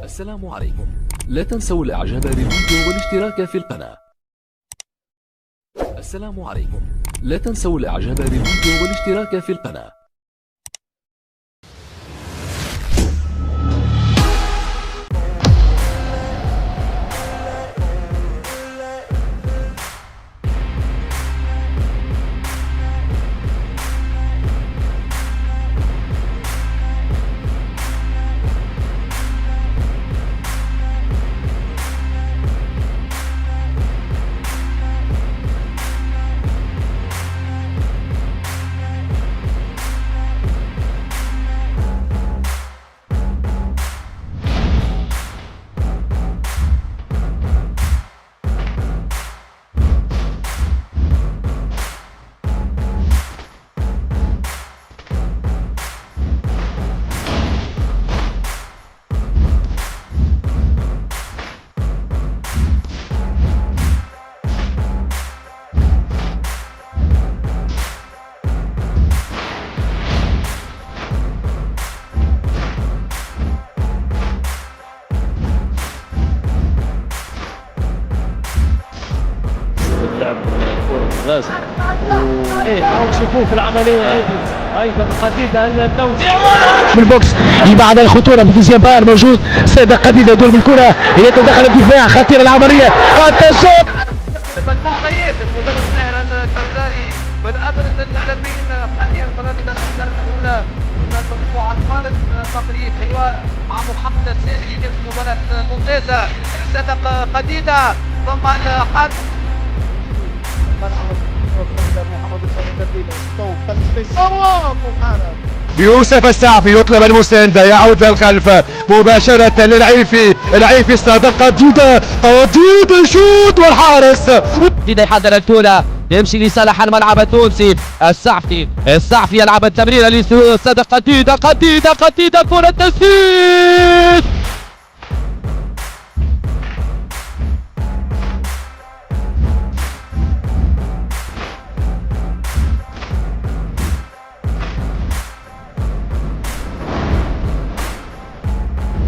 السلام عليكم. لا تنسوا الاعجاب بالفيديو والاشتراك في القناة. السلام عليكم. لا تنسوا الاعجاب بالفيديو والاشتراك في القناة. بس ايه او شوفوه في العمليه ايضا قديده النوزي من البوكس بعد الخطوره بفيزيان باير موجود سيدة قديده يدور بالكره يتدخل الدفاع خطيره العمليه التسوق المدرب ساهر الكرداري من ابرز اللاعبين حاليا المنافسه الاولى من المجموعه الخالد تقريب حوار مع محمد السيسي في مباراه ممتازه صدق قديده ثم الحد يوسف السعفي يطلب المساندة يعود للخلف مباشرة للعيفي العيفي صادق قديدة شوط والحارس قديدة يحضر الكرة يمشي لصالح الملعب التونسي السعفي يلعب التمريرة لصادق قديدة كرة تسديد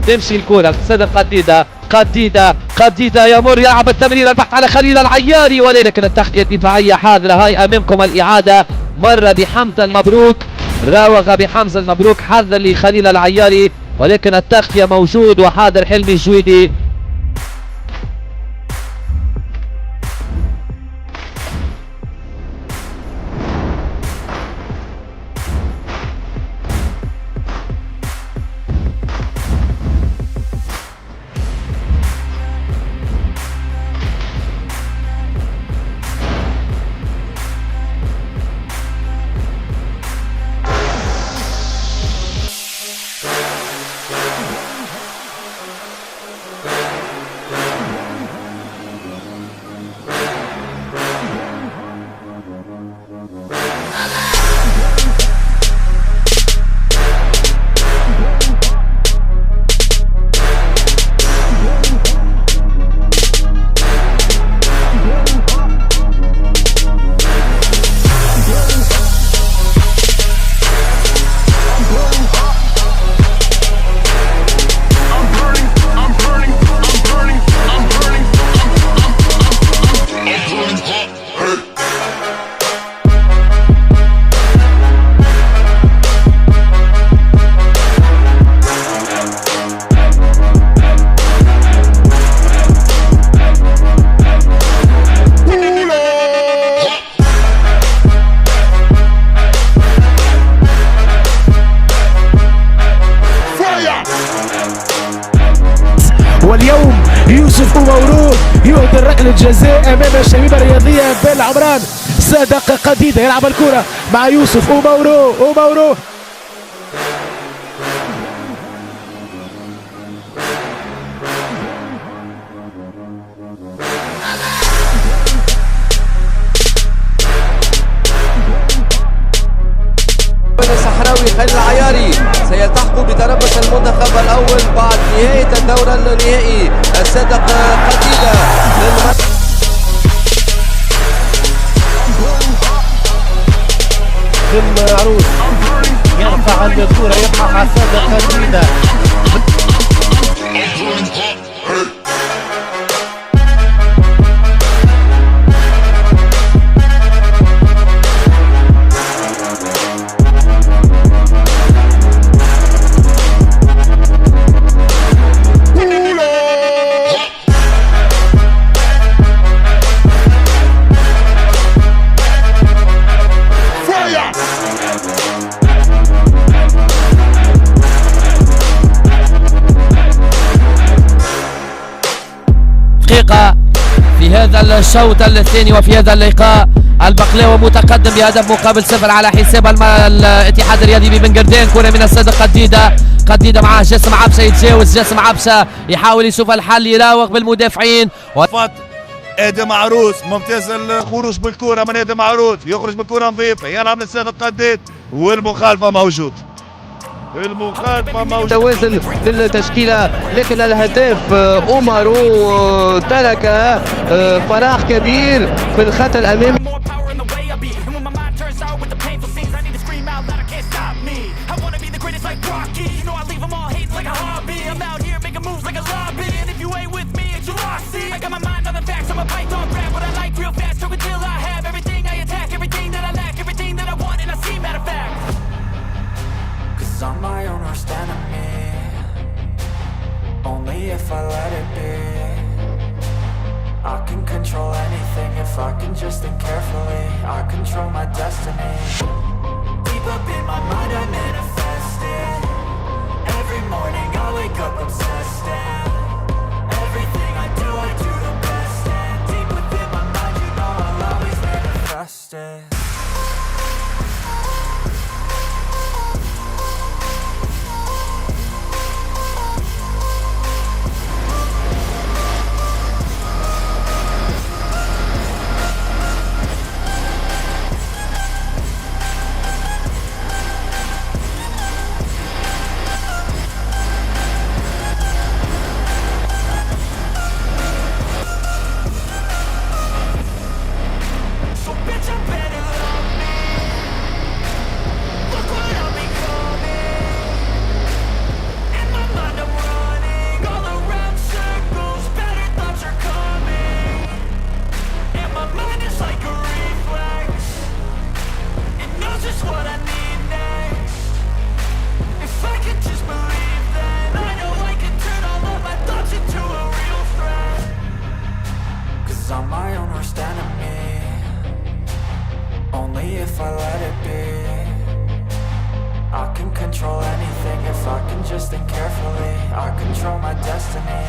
تمشي الكرة صدق قديدة يمر يلعب التمرير البحث على خليل العياري ولكن التغطية الدفاعية حاضرة. هاي امامكم الإعادة مر بحمزة المبروك راوغ بحمزة المبروك حظا لخليل العياري ولكن التغطية موجود وحاضر حلمي الجويدي. واليوم يوسف ومورود يهدر ركلة جزاء امام الشبيبة الرياضية بن عمران. صادق قديدة يلعب الكرة مع يوسف ومورود الصحراوي خليل العياري سيلتحق بتربص المنتخب الاول بعد نهايه الدور النهائي. الصادق قديدة بن عروس يرفع عند الكرة يبحث عن صادق قديدة دقيقة في هذا الشوط الثاني وفي هذا اللقاء. البقلاوي متقدم بهدف مقابل 0 على حساب الاتحاد الرياضي ببن قردان. كرة من السيد قديدة معاه جاسم عبسة، يتجاوز جاسم عبسة يحاول يشوف الحل، يراوغ بالمدافعين ادم عروس ممتاز الخروج بالكره من ادم عروس، يخرج بالكره نظيفه يلعب من السيد القديد والمخالفه موجود. توازن في التشكيله، لكن الهداف اومارو ترك فراغ كبير في الخط الامامي. I'm my own worst enemy. Only if I let it be. I can control anything if I can just think carefully. I control my destiny. Deep up in my mind I manifest it. Every morning I wake up obsessed and everything I do the best. And deep within my mind you know I'll always manifest it. I'm my own worst enemy. Only if I let it be. I can control anything if I can just think carefully. I control my destiny.